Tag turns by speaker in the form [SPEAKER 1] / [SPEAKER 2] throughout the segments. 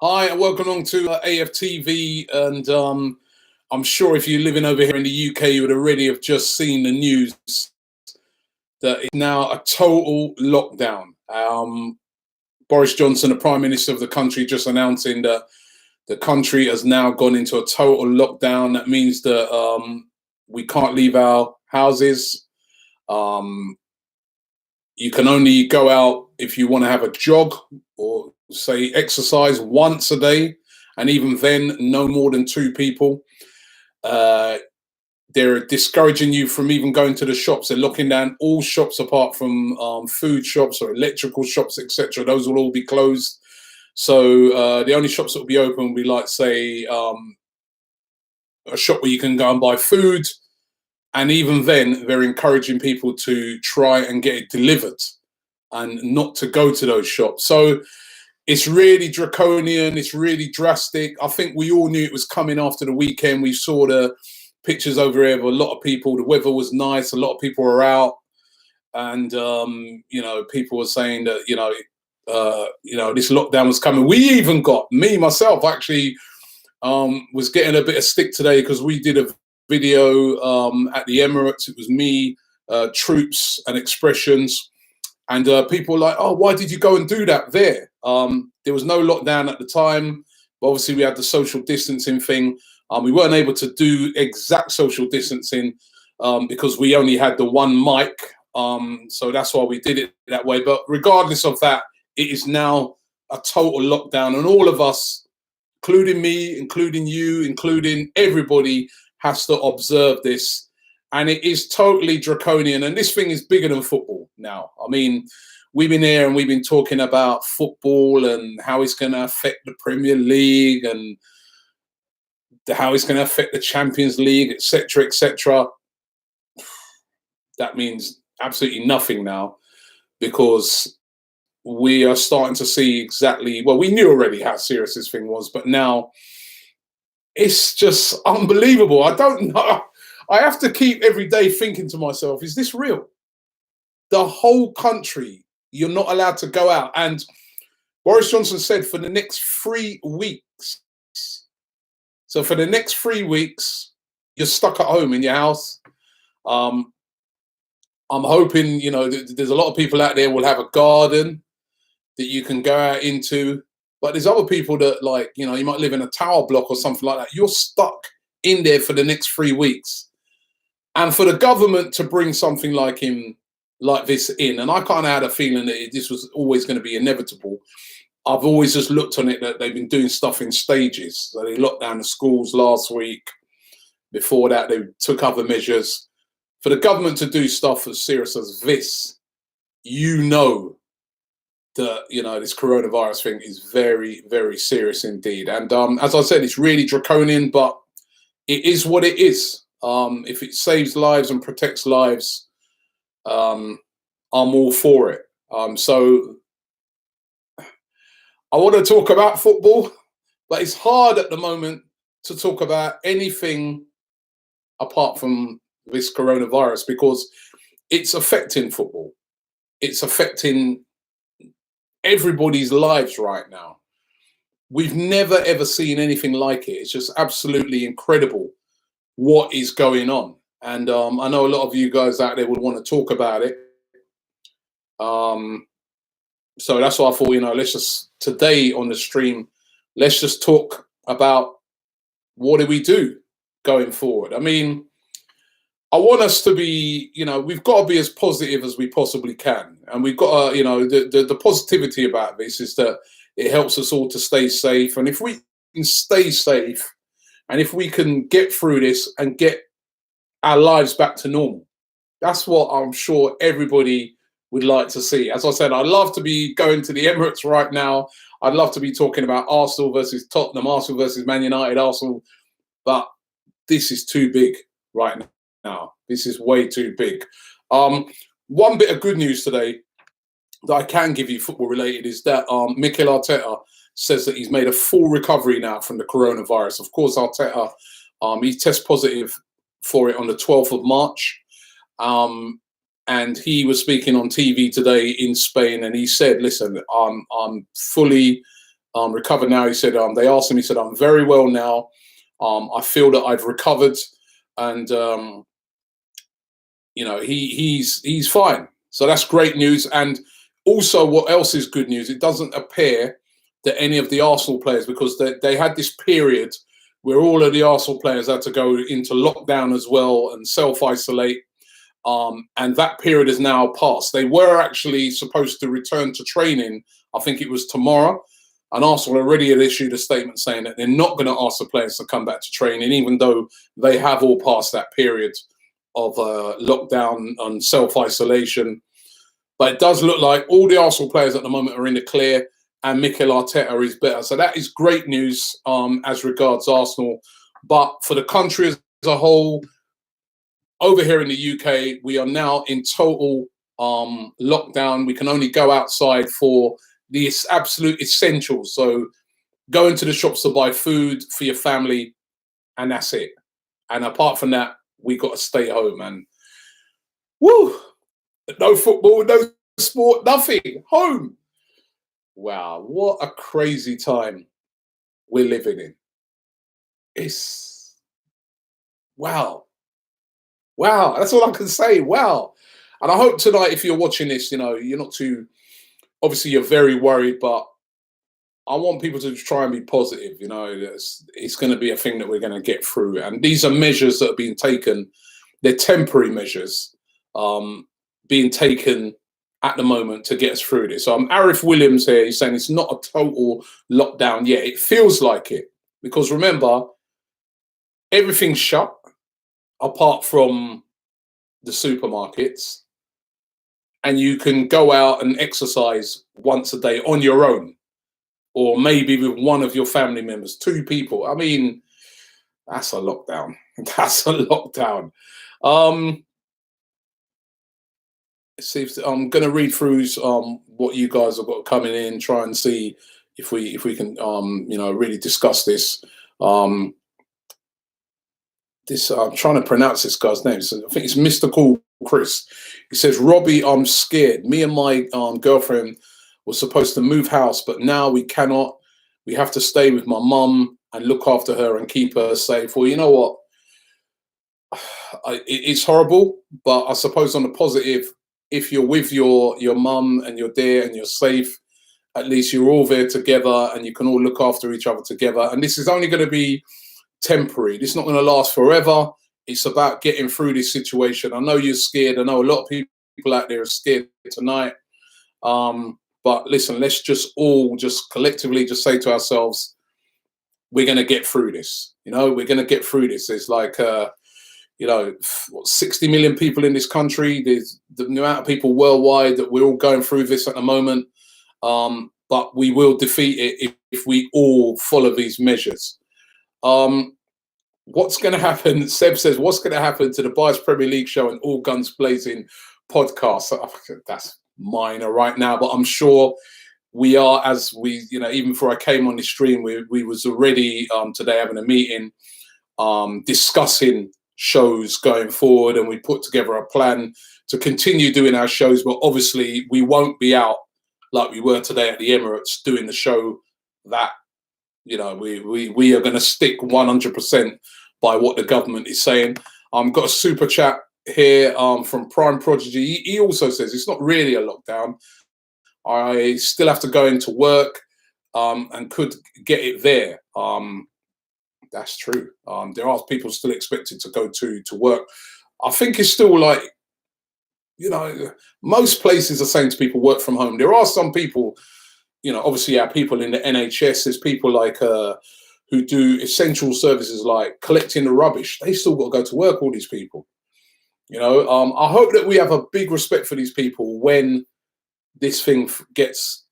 [SPEAKER 1] Hi, and welcome along to AFTV. And I'm sure if you're living over here in the UK, you would already have just seen the news that it's now a total lockdown. Boris Johnson, the Prime Minister of the country, just announcing that the country has now gone into a total lockdown. That means that we can't leave our houses. Um, you can only go out if you want to have a jog or say exercise once a day, and even then no more than two people. uh, they're discouraging you from even going to the shops. They're locking down all shops apart from food shops or electrical shops, etc. Those will all be closed. So the only shops that will be open will be, like, say, a shop where you can go and buy food, and even then they're encouraging people to try and get it delivered and not to go to those shops. So it's really draconian. It's really drastic. I think we all knew it was coming after the weekend. We saw the pictures over here of a lot of people. The weather was nice. A lot of people were out, and people were saying that this lockdown was coming. We even got me myself actually was getting a bit of stick today because we did a video at the Emirates. It was me, Troops, and Expressions. And people were like, "Oh, why did you go and do that there?" There was no lockdown at the time, but obviously we had the social distancing thing. We weren't able to do exact social distancing because we only had the one mic. So that's why we did it that way. But regardless of that, it is now a total lockdown. And all of us, including me, including you, including everybody, has to observe this. And it is totally draconian. And this thing is bigger than football now. I mean, we've been here and we've been talking about football and how it's going to affect the Premier League and how it's going to affect the Champions League, etc., etc. That means absolutely nothing now, because we are starting to see exactly, well, we knew already how serious this thing was, but now it's just unbelievable. I don't know. I have to keep every day thinking to myself, is this real? The whole country, you're not allowed to go out. And Boris Johnson said for the next 3 weeks. So for the next 3 weeks, you're stuck at home in your house. I'm hoping, there's a lot of people out there will have a garden that you can go out into. But there's other people that, like, you might live in a tower block or something like that. You're stuck in there for the next 3 weeks. And for the government to bring something like this in, and I kind of had a feeling that this was always going to be inevitable. I've always just looked on it that they've been doing stuff in stages. So they locked down the schools last week. Before that, they took other measures. For the government to do stuff as serious as this, that, this coronavirus thing is very, very serious indeed. And as I said, it's really draconian, but it is what it is. If it saves lives and protects lives, I'm all for it. So I want to talk about football, but it's hard at the moment to talk about anything apart from this coronavirus because it's affecting football. It's affecting everybody's lives right now. We've never, ever seen anything like it. It's just absolutely incredible what is going on. And I know a lot of you guys out there would want to talk about it. So that's why I thought, let's just, today on the stream, let's just talk about what do we do going forward. I mean, I want us to be, we've got to be as positive as we possibly can. And we've got to, the positivity about this is that it helps us all to stay safe. And if we can stay safe, and if we can get through this and get our lives back to normal, that's what I'm sure everybody would like to see. As I said, I'd love to be going to the Emirates right now. I'd love to be talking about Arsenal versus Tottenham, Arsenal versus Man United, Arsenal. But this is too big right now. This is way too big. One bit of good news today that I can give you football related is that Mikel Arteta says that he's made a full recovery now from the coronavirus. Of course, Arteta, he tested positive for it on the 12th of March. And he was speaking on TV today in Spain, and he said, listen, I'm fully recovered now. He said, they asked him, he said, I'm very well now. I feel that I've recovered, and he's fine. So that's great news. And also, what else is good news? It doesn't appear that any of the Arsenal players, because they had this period where all of the Arsenal players had to go into lockdown as well and self-isolate. And that period is now passed. They were actually supposed to return to training, I think it was tomorrow. And Arsenal already had issued a statement saying that they're not going to ask the players to come back to training, even though they have all passed that period of lockdown and self-isolation. But it does look like all the Arsenal players at the moment are in the clear, and Mikel Arteta is better. So that is great news as regards Arsenal. But for the country as a whole, over here in the UK, we are now in total lockdown. We can only go outside for the absolute essentials. So going to the shops to buy food for your family, and that's it. And apart from that, we got to stay home. And woo, no football, no sport, nothing. Home. Wow, what a crazy time we're living in. It's wow. Wow, that's all I can say. Wow. And I hope tonight, if you're watching this, you're not too, obviously you're very worried, but I want people to try and be positive. It's going to be a thing that we're going to get through. And these are measures that are being taken. They're temporary measures being taken at the moment to get us through this. Arif Williams here, he's saying it's not a total lockdown yet. It feels like it, because remember, everything's shut apart from the supermarkets, and you can go out and exercise once a day on your own, or maybe with one of your family members, 2 people. I mean, that's a lockdown. That's a lockdown. See if I'm going to read through what you guys have got coming in, try and see if we can really discuss this. I'm trying to pronounce this guy's name. So I think it's Mr. Cool Chris. He says, Robbie, I'm scared. Me and my girlfriend were supposed to move house, but now we cannot. We have to stay with my mum and look after her and keep her safe. Well, you know what? It's horrible, but I suppose on the positive, if you're with your mum and you're there and you're safe, at least you're all there together and you can all look after each other together. And this is only going to be temporary. This is not going to last forever. It's about getting through this situation. I know you're scared. I know a lot of people out there are scared tonight. But listen, let's just all collectively say to ourselves, we're going to get through this. We're going to get through this. There's like, 60 million people in this country. There's the amount of people worldwide that we're all going through this at the moment. But we will defeat it if we all follow these measures. What's going to happen? Seb says, what's going to happen to the Bias Premier League show and All Guns Blazing podcast? That's minor right now, but I'm sure we are, as we, even before I came on the stream, we was already today having a meeting discussing shows going forward, and we put together a plan to continue doing our shows, but obviously we won't be out like we were today at the Emirates doing the show that, we are going to stick 100% by what the government is saying. Got a super chat here from Prime Prodigy. He also says it's not really a lockdown. I still have to go into work and could get it there. That's true. There are people still expected to go to work. I think it's still like, most places are saying to people work from home. There are some people, obviously our people in the NHS, there's people like who do essential services like collecting the rubbish. They still got to go to work, all these people. I hope that we have a big respect for these people when this thing gets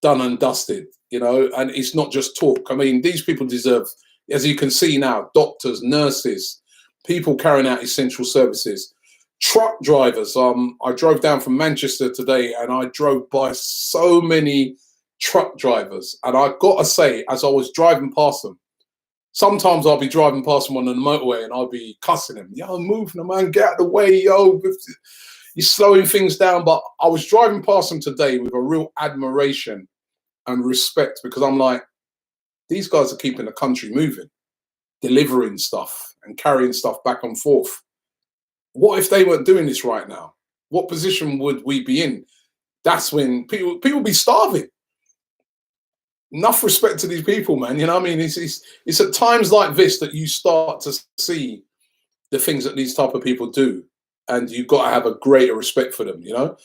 [SPEAKER 1] done and dusted, and it's not just talk. I mean, these people deserve, as you can see now, doctors, nurses, people carrying out essential services, truck drivers. I drove down from Manchester today and I drove by so many truck drivers. And I got to say, as I was driving past them, sometimes I'll be driving past them on the motorway and I'll be cussing them. Yo, move, man, get out of the way, yo. You're slowing things down. But I was driving past them today with a real admiration and respect, because I'm like, these guys are keeping the country moving, delivering stuff and carrying stuff back and forth. What if they weren't doing this right now? What position would we be in? That's when people be starving. Enough respect to these people, man. You know what I mean? It's at times like this that you start to see the things that these type of people do, and you've got to have a greater respect for them, you know.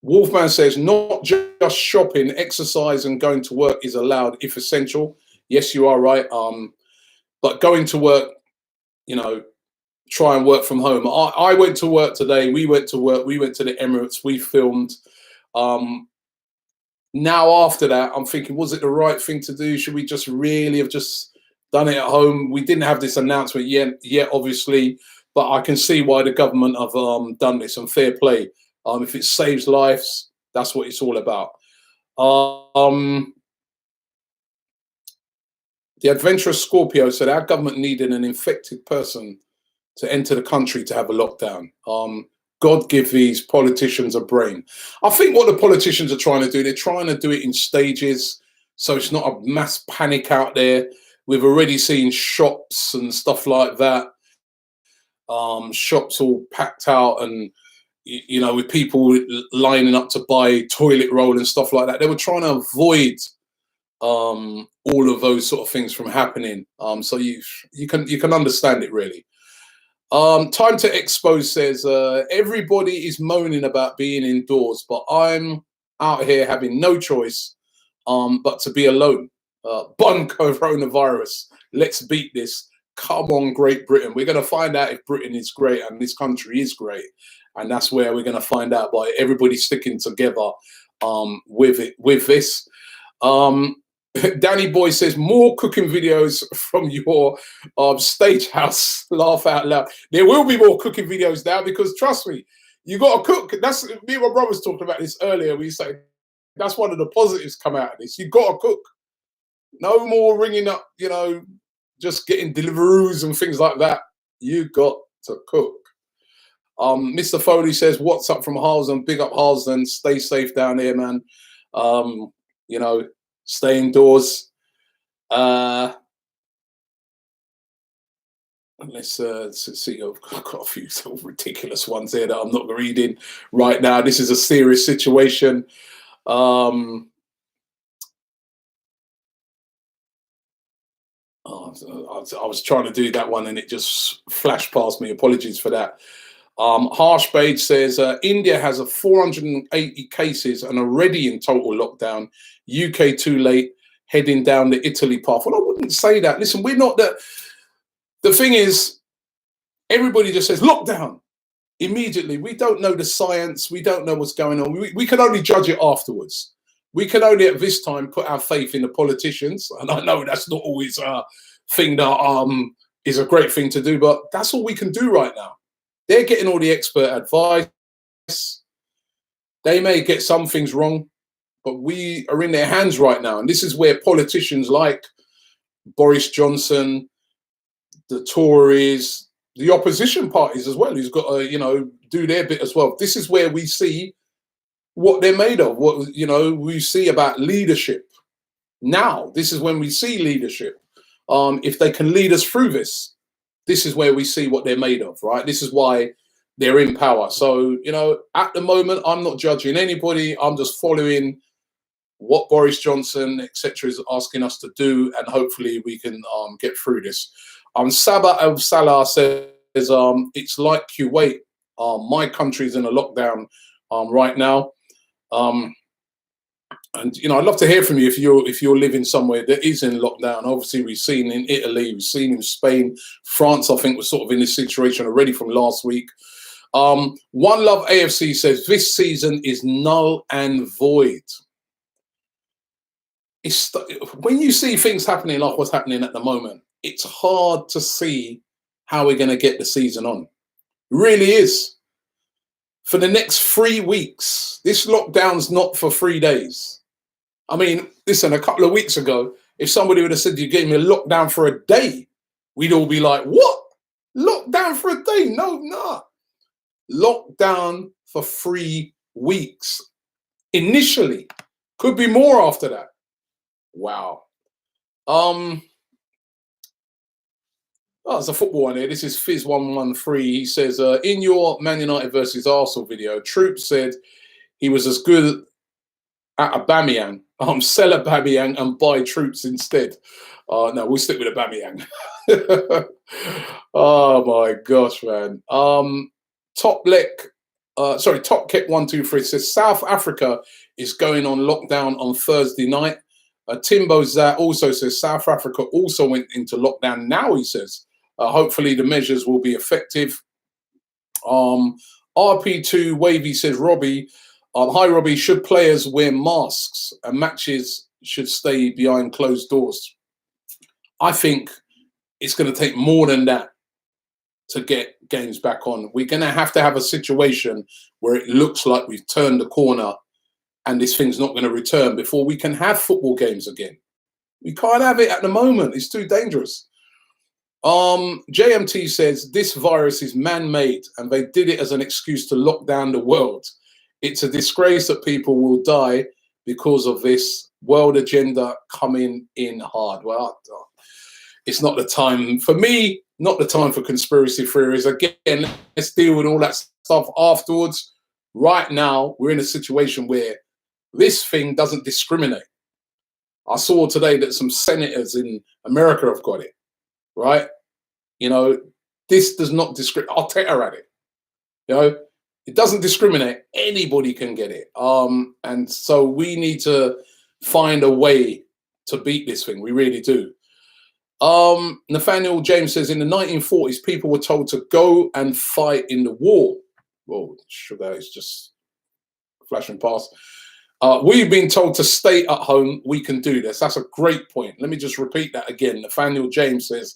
[SPEAKER 1] Wolfman says, not just shopping, exercise and going to work is allowed if essential. Yes, you are right. But going to work, you know, try and work from home. I went to work today. We went to work. We went to the Emirates. We filmed. Now after that, I'm thinking, was it the right thing to do? Should we just really have just done it at home? We didn't have this announcement yet, obviously, but I can see why the government have done this, and fair play. If it saves lives, that's what it's all about. The adventurous Scorpio said our government needed an infected person to enter the country to have a lockdown. God give these politicians a brain. I think what the politicians are trying to do, they're trying to do it in stages, so it's not a mass panic out there. We've already seen shops and stuff like that. Shops all packed out, and you know, with people lining up to buy toilet roll and stuff like that. They were trying to avoid all of those sort of things from happening. So you can understand it, really. Time to Expose says, everybody is moaning about being indoors, but I'm out here having no choice but to be alone. Bun coronavirus. Let's beat this. Come on, Great Britain. We're going to find out if Britain is great and this country is great. And that's where we're going to find out by everybody sticking together with this. Danny Boy says, more cooking videos from your stage house. Laugh out loud. There will be more cooking videos now, because trust me, you got to cook. That's me and my brothers talking about this earlier. We say that's one of the positives come out of this. You got to cook. No more ringing up, you know, just getting Deliveroos and things like that. You got to cook. Mr. Foley says, what's up from Harlesden? Big up Harlesden. Stay safe down here, man. You know, stay indoors. Let's see. I've got a few sort of ridiculous ones here that I'm not reading right now. This is a serious situation. I was trying to do that one and it just flashed past me. Apologies for that. Harsh Bage says, India has 480 cases and already in total lockdown. UK too late, heading down the Italy path. Well, I wouldn't say that. Listen, we're not that. The thing is, everybody just says lockdown immediately. We don't know the science. We don't know what's going on. We can only judge it afterwards. We can only at this time put our faith in the politicians. And I know that's not always a thing that is a great thing to do, but that's all we can do right now. They're getting all the expert advice. They may get some things wrong, but we are in their hands right now. And this is where politicians like Boris Johnson, the Tories, the opposition parties as well, who's got to, you know, do their bit as well. This is where we see what they're made of, what, you know, we see about leadership. Now, this is when we see leadership. If they can lead us through this, this is where we see what they're made of, right? This is why they're in power. So, you know, at the moment, I'm not judging anybody. I'm just following what Boris Johnson, etc., is asking us to do, and hopefully we can get through this. Sabah Al Salah says, it's like Kuwait. My country's in a lockdown right now. And you know, I'd love to hear from you if you're living somewhere that is in lockdown. Obviously, we've seen in Italy, we've seen in Spain, France. I think was sort of in this situation already from last week. One Love AFC says this season is null and void. When you see things happening like what's happening at the moment, it's hard to see how we're going to get the season on. It really is. For the next 3 weeks, this lockdown's not for 3 days. I mean, listen, a couple of weeks ago, if somebody would have said you gave me a lockdown for a day, we'd all be like, what? Lockdown for a day? No, nah. Lockdown for 3 weeks. initially. Could be more after that. Wow. Oh, it's a football one here. This is Fizz113. He says, in your Man United versus Arsenal video, Troop said he was as good at Aubameyang. Sell Aubameyang and buy Troops instead. No, we'll stick with Aubameyang. Oh my gosh, man. Top Kept 123 says South Africa is going on lockdown on Thursday night. Timbo Zat also says South Africa also went into lockdown now, he says. Hopefully the measures will be effective. RP2 Wavy says, Robbie, hi Robbie, should players wear masks and matches should stay behind closed doors? I think it's going to take more than that to get games back on. We're going to have a situation where it looks like we've turned the corner and this thing's not going to return before we can have football games again. We can't have it at the moment. It's too dangerous. JMT says this virus is man-made and they did it as an excuse to lock down the world. It's a disgrace that people will die because of this world agenda coming in hard. Well, it's not the time for me, not the time for conspiracy theories. Again, let's deal with all that stuff afterwards. Right now, we're in a situation where this thing doesn't discriminate. I saw today that some senators in America have got it. Right? You know, this does not discriminate. I'll take her at it. You know, it doesn't discriminate. Anybody can get it. And so we need to find a way to beat this thing. We really do. Nathaniel James says in the 1940s, people were told to go and fight in the war. Well, sugar is just flashing past. We've been told to stay at home. We can do this. That's a great point. Let me just repeat that again. Nathaniel James says,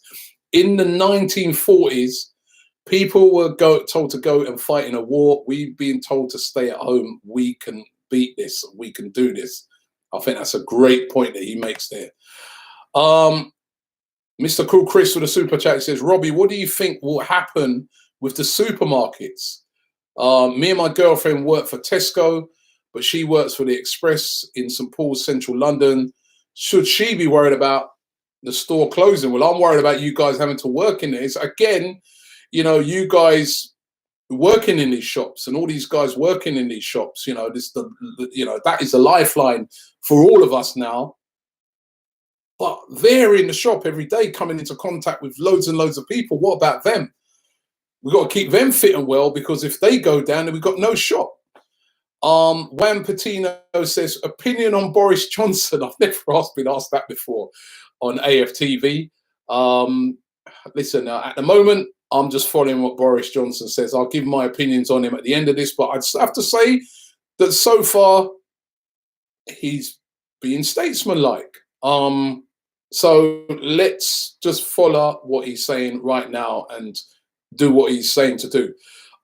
[SPEAKER 1] in the 1940s, people were told to go and fight in a war. We've been told to stay at home. We can beat this. We can do this. I think that's a great point that he makes there. Mr. Cool Chris with a super chat says, Robbie, what do you think will happen with the supermarkets? Me and my girlfriend work for Tesco, but she works for the Express in St. Paul's, central London. Should she be worried about the store closing? Well, I'm worried about you guys having to work in this. Again, you know, you guys working in these shops and all these guys working in these shops, you know, that is a lifeline for all of us now. But they're in the shop every day coming into contact with loads and loads of people. What about them? We've got to keep them fit and well, because if they go down, then we've got no shop. Juan Patino says, opinion on Boris Johnson. I've never been asked that before on AFTV. Listen, at the moment, I'm just following what Boris Johnson says. I'll give my opinions on him at the end of this, but I'd have to say that so far, he's being statesmanlike. So let's just follow what he's saying right now and do what he's saying to do.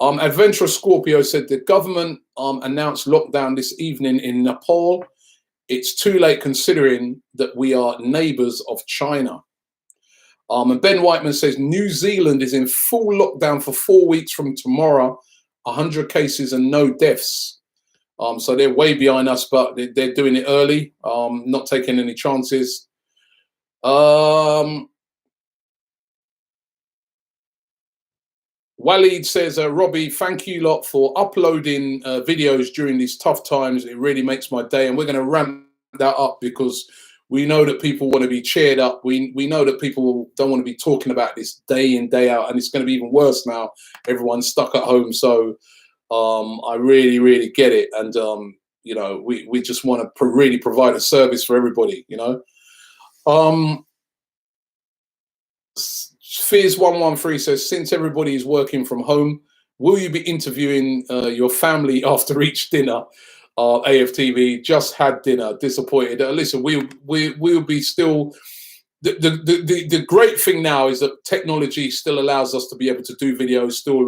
[SPEAKER 1] Adventurous Scorpio said the government announced lockdown this evening in Nepal. It's too late considering that we are neighbors of China. And Ben Whiteman says New Zealand is in full lockdown for 4 weeks from tomorrow, 100 cases and no deaths. So they're way behind us, but they're doing it early, not taking any chances. Waleed says, Robbie, thank you lot for uploading videos during these tough times. It really makes my day. And we're going to ramp that up because we know that people want to be cheered up. We know that people don't want to be talking about this day in, day out. And it's going to be even worse now. Everyone's stuck at home. So I really, really get it. And, you know, we just want to really provide a service for everybody, you know. Fizz113 says, since everybody is working from home, will you be interviewing your family after each dinner? AFTV, just had dinner, disappointed. Listen, we'll be still. The great thing now is that technology still allows us to be able to do videos, still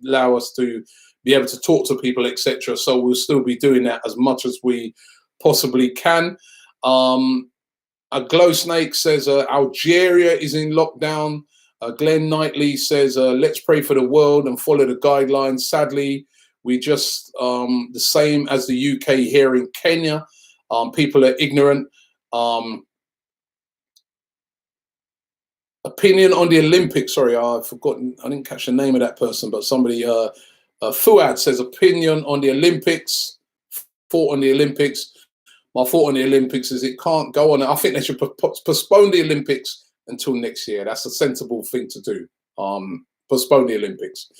[SPEAKER 1] allow us to be able to talk to people, etc. So we'll still be doing that as much as we possibly can. A Glow Snake says Algeria is in lockdown. Glenn Knightley says, let's pray for the world and follow the guidelines. Sadly, We just the same as the UK here in Kenya. People are ignorant. Opinion on the Olympics. Sorry, I've forgotten. I didn't catch the name of that person, but somebody, Fuad says, opinion on the Olympics. Thought on the Olympics. My thought on the Olympics is it can't go on. I think they should postpone the Olympics until next year. That's a sensible thing to do. Postpone the Olympics.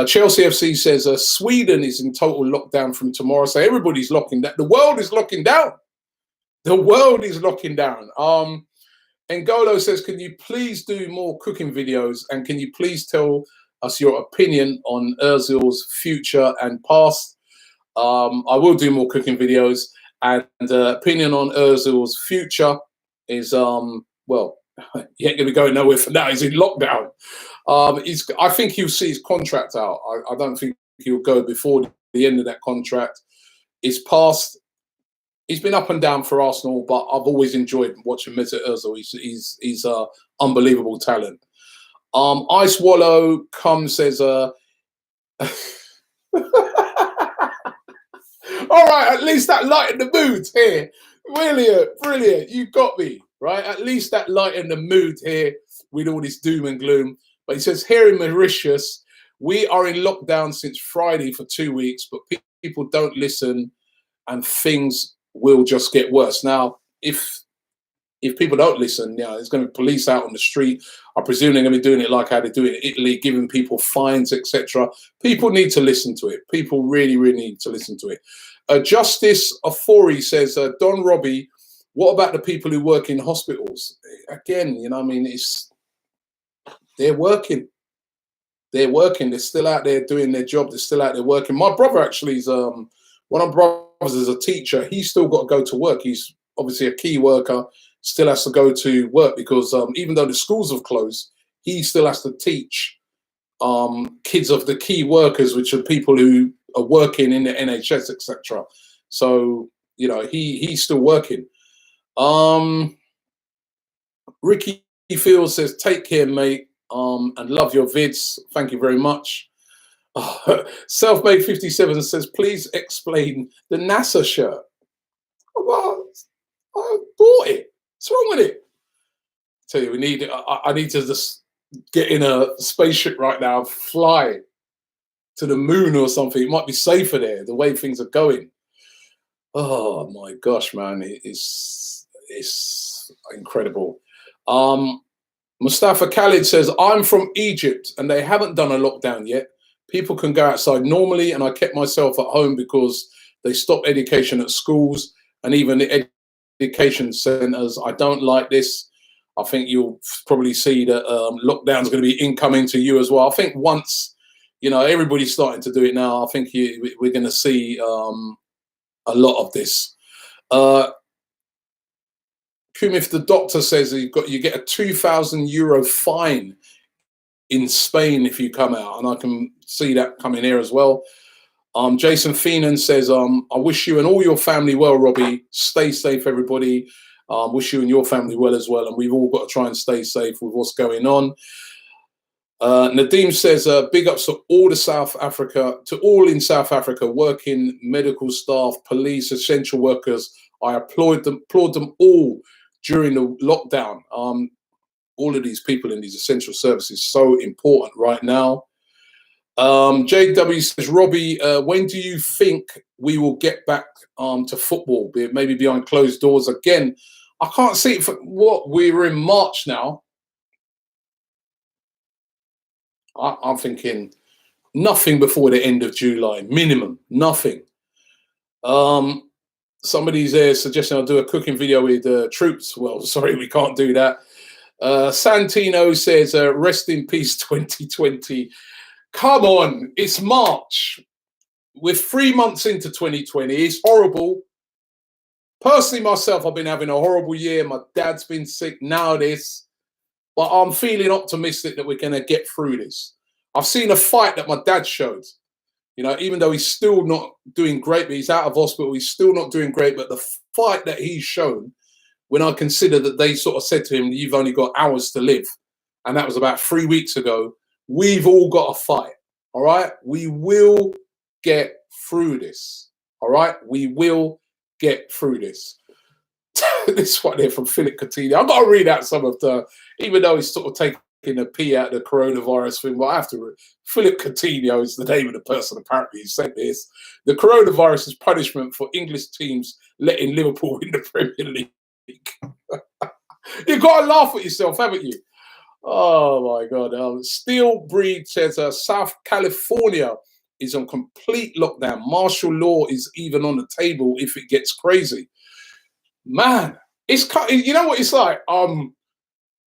[SPEAKER 1] Chelsea FC says Sweden is in total lockdown from tomorrow. So everybody's locking down. The world is locking down. The world is locking down. Ngolo says, can you please do more cooking videos, and can you please tell us your opinion on Ozil's future and past? I will do more cooking videos, and opinion on Ozil's future is, well, he ain't going to be going nowhere for now. He's in lockdown. I think he'll see his contract out. I don't think he'll go before the end of that contract. His past, he's been up and down for Arsenal, but I've always enjoyed watching Mesut Ozil. He's unbelievable talent. Ice Wallow says, all right, at least that lightened the mood here. Brilliant. You got me, right? At least that lightened the mood here with all this doom and gloom. But he says, here in Mauritius, we are in lockdown since Friday for 2 weeks, but people don't listen and things will just get worse. Now, if people don't listen, there's going to be police out on the street. I presume they're going to be doing it like how they do it in Italy, giving people fines, etc. People need to listen to it. People really, really need to listen to it. Justice Afori says, Don Robbie, what about the people who work in hospitals? Again, they're working. They're working. They're still out there doing their job. They're still out there working. My brother actually is, one of my brothers is a teacher. He's still got to go to work. He's obviously a key worker, still has to go to work because even though the schools have closed, he still has to teach kids of the key workers, which are people who are working in the NHS, etc. So, he's still working. Ricky Field says, take care, mate, and love your vids. Thank you very much. Selfmade 57 says, please explain the NASA shirt. Well, I bought it. What's wrong with it? Tell you, I need to just get in a spaceship right now, fly to the moon or something. It might be safer there, the way things are going. Oh my gosh, man, it's incredible. Mustafa Khalid says, I'm from Egypt and they haven't done a lockdown yet. People can go outside normally, and I kept myself at home because they stopped education at schools and even the education centres. I don't like this. I think you'll probably see that lockdown's going to be incoming to you as well. I think once, everybody's starting to do it now, I think we're going to see a lot of this. Kumif, the doctor says you get a €2,000 fine in Spain if you come out, and I can see that coming here as well. Jason Feenan says, I wish you and all your family well, Robbie. Stay safe, everybody. Wish you and your family well as well, and we've all got to try and stay safe with what's going on. Nadeem says, big ups to all in South Africa, working medical staff, police, essential workers. I applaud them all during the lockdown. All of these people in these essential services, so important right now. JW says, Robbie, when do you think we will get back to football? Maybe behind closed doors again. I can't see it for what we're in March now. I'm thinking nothing before the end of July, minimum, nothing. Somebody's there suggesting I'll do a cooking video with troops. Well, sorry, we can't do that. Santino says, rest in peace 2020. Come on, it's March. We're 3 months into 2020. It's horrible. Personally, myself, I've been having a horrible year. My dad's been sick, now this. But I'm feeling optimistic that we're going to get through this. I've seen a fight that my dad showed. Even though he's still not doing great, but he's out of hospital, he's still not doing great. But the fight that he's shown, when I consider that they sort of said to him, you've only got hours to live, and that was about 3 weeks ago, we've all got to fight, all right? We will get through this. All right, we will get through this. This one here from Philip Coutinho. I've got to read out some of the, even though he's sort of taking a pee out of the coronavirus thing, but I have to read. Philip Coutinho is the name of the person apparently who said this. The coronavirus is punishment for English teams letting Liverpool win the Premier League. You've got to laugh at yourself, haven't you? Oh my God. Steel Breed says South California is on complete lockdown. Martial law is even on the table if it gets crazy. Man, it's, you know what it's like?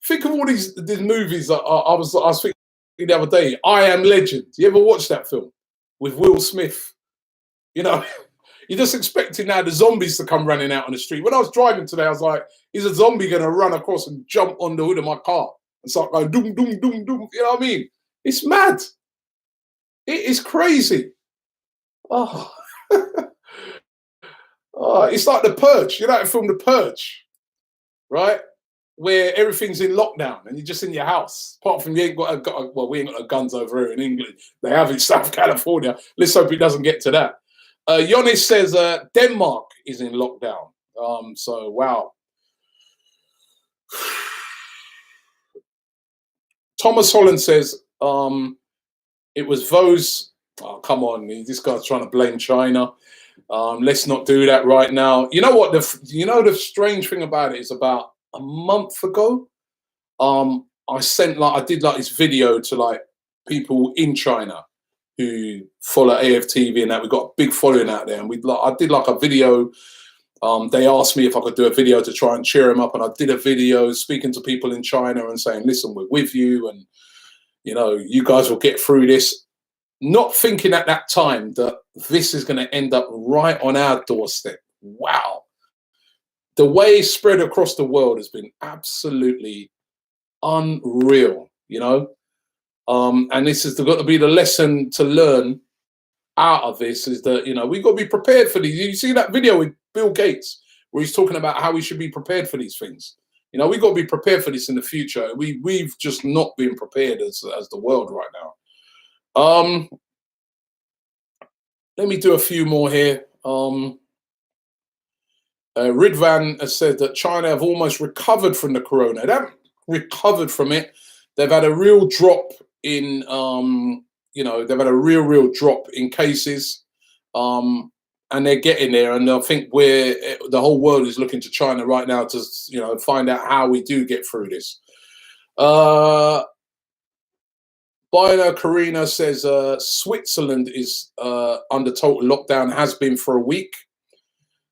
[SPEAKER 1] Think of all these movies that I was thinking the other day. I Am Legend. You ever watch that film with Will Smith? You know, you're just expecting now the zombies to come running out on the street. When I was driving today, I was like, is a zombie going to run across and jump on the hood of my car and start going doom, doom, doom, doom? You know what I mean? It's mad. It is crazy. Oh. Oh, it's like The Purge. You know that film, The Purge, right? Where everything's in lockdown and you're just in your house. Apart from you ain't got well, we ain't got no guns over here in England. They have in South California. Let's hope it doesn't get to that. Yonis says Denmark is in lockdown. So wow. Thomas Holland says it was those. Oh, come on, this guy's trying to blame China. Let's not do that right now. You know what? The strange thing about it is about a month ago, I did this video to people in China who follow AFTV and that. We got a big following out there, and I did a video. They asked me if I could do a video to try and cheer them up, and I did a video speaking to people in China and saying, "Listen, we're with you, and you guys will get through this." Not thinking at that time that this is going to end up right on our doorstep. Wow. The way it's spread across the world has been absolutely unreal, and this has got to be the lesson to learn out of this, is that, we've got to be prepared for these. You see that video with Bill Gates where he's talking about how we should be prepared for these things. We've got to be prepared for this in the future. We've just not been prepared as the world right now. Let me do a few more here. Ridvan has said that China have almost recovered from the corona. They haven't recovered from it. They've had a real drop in, they've had a real drop in cases, and they're getting there. And I think the whole world is looking to China right now to, find out how we do get through this. Bina Karina says Switzerland is under total lockdown, has been for a week.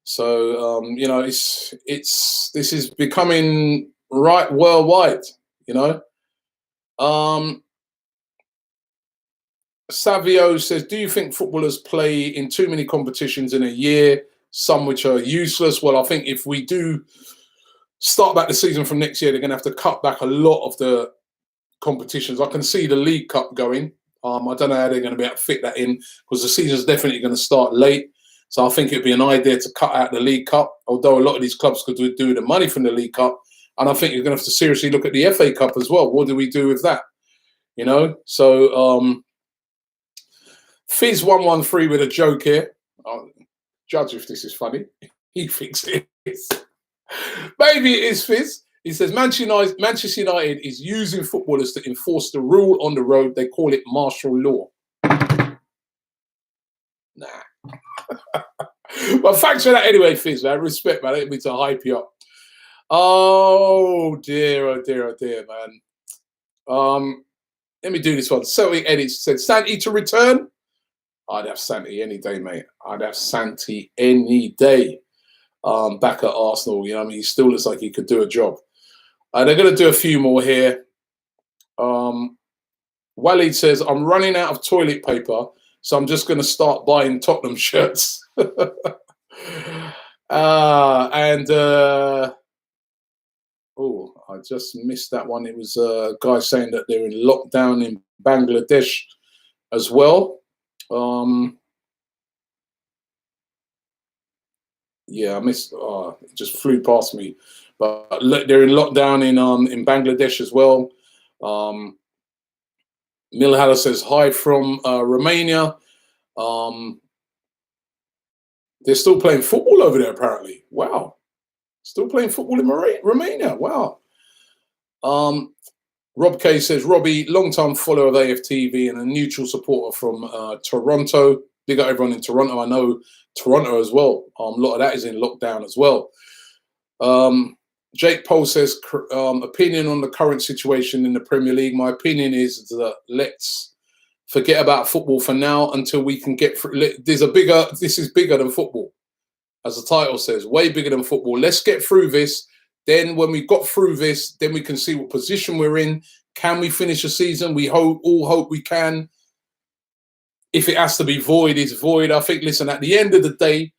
[SPEAKER 1] So this is becoming right worldwide. Savio says, do you think footballers play in too many competitions in a year, some which are useless? Well, I think if we do start back the season from next year, they're going to have to cut back a lot of the competitions. I can see the League Cup going. I don't know how they're going to be able to fit that in, because the season's definitely going to start late. So I think it'd be an idea to cut out the League Cup, although a lot of these clubs could do the money from the League Cup. And I think you're going to have to seriously look at the FA Cup as well. What do we do with that? So Fizz113 with a joke here. Judge if this is funny. He thinks it is. Maybe it is, Fizz. He says Manchester United is using footballers to enforce the rule on the road. They call it martial law. Nah. But thanks for that anyway, Fizz, man. Respect, man. I didn't mean to hype you up. Oh dear, man. Let me do this one. Celtic Eddie said, Santi to return? I'd have Santi any day, mate. I'd have Santi any day. Back at Arsenal, he still looks like he could do a job. They're going to do a few more here. Walid says, I'm running out of toilet paper, so I'm just going to start buying Tottenham shirts. I just missed that one. It was a guy saying that they're in lockdown in Bangladesh as well. Yeah, I missed. It just flew past me. But they're in lockdown in Bangladesh as well. Milhala says hi from Romania. They're still playing football over there, apparently. Wow. Still playing football in Romania. Wow. Rob K says, Robbie, long-time follower of AFTV and a neutral supporter from Toronto. Big up everyone in Toronto. I know Toronto as well. A lot of that is in lockdown as well. Jake Pohl says, opinion on the current situation in the Premier League. My opinion is that let's forget about football for now until we can get through. This is bigger than football, as the title says, way bigger than football. Let's get through this. Then when we got through this, then we can see what position we're in. Can we finish the season? We all hope we can. If it has to be void, it's void. I think, listen, at the end of the day,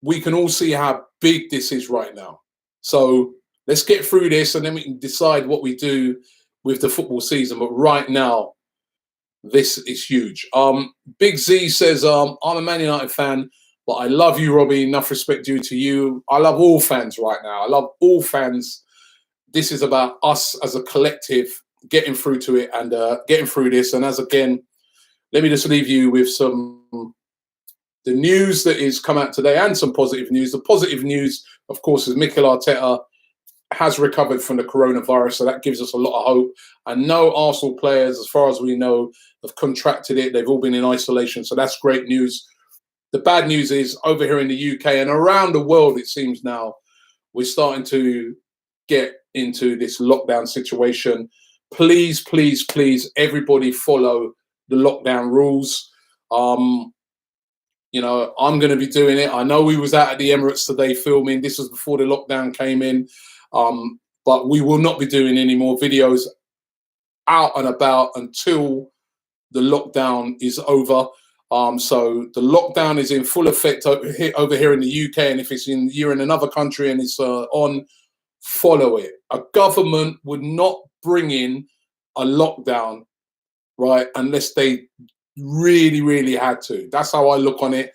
[SPEAKER 1] we can all see how big this is right now. So let's get through this and then we can decide what we do with the football season. But right now, this is huge. Big Z says, I'm a Man United fan, but I love you, Robbie. Enough respect due to you. I love all fans right now. I love all fans. This is about us as a collective getting through to it and getting through this. And as again, let me just leave you with the news that is come out today and some positive news. The positive news, of course, is Mikel Arteta has recovered from the coronavirus, so that gives us a lot of hope. And no Arsenal players, as far as we know, have contracted it. They've all been in isolation, so that's great news. The bad news is over here in the UK and around the world, it seems now, we're starting to get into this lockdown situation. Please, please, please, everybody follow the lockdown rules. You know, I'm going to be doing it. I know we was out at the Emirates today filming. This was before the lockdown came in. But we will not be doing any more videos out and about until the lockdown is over. So the lockdown is in full effect over here in the UK. And if you're in another country and it's on, follow it. A government would not bring in a lockdown, right, unless they really, really had to. That's how I look on it.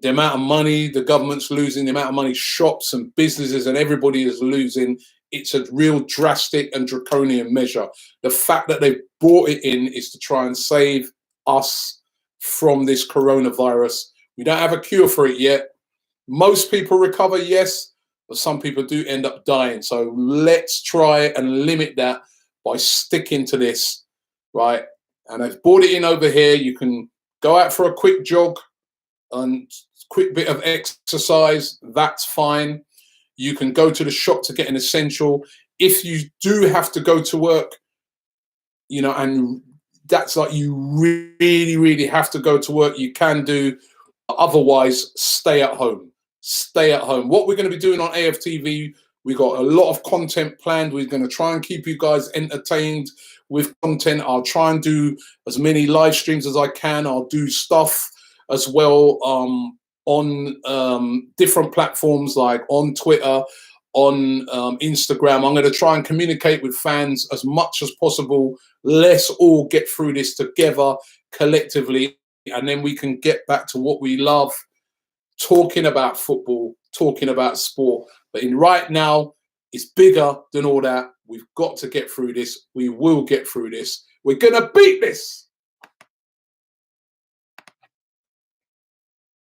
[SPEAKER 1] The amount of money the government's losing, the amount of money shops and businesses and everybody is losing, it's a real drastic and draconian measure. The fact that they've brought it in is to try and save us from this coronavirus. We don't have a cure for it yet. Most people recover, yes, but some people do end up dying. So let's try and limit that by sticking to this, right? And I've brought it in over here. You can go out for a quick jog and quick bit of exercise. That's fine. You can go to the shop to get an essential. If you do have to go to work, you know, and that's like you really, really have to go to work, you can do. Otherwise, stay at home. Stay at home. What we're going to be doing on AFTV, we got a lot of content planned. We're going to try and keep you guys entertained with content. I'll try and do as many live streams as I can. I'll do stuff as well on different platforms like on Twitter, on Instagram. I'm going to try and communicate with fans as much as possible. Let's all get through this together collectively, and then we can get back to what we love, talking about football, talking about sport. But right now, it's bigger than all that. We've got to get through this. We will get through this. We're going to beat this.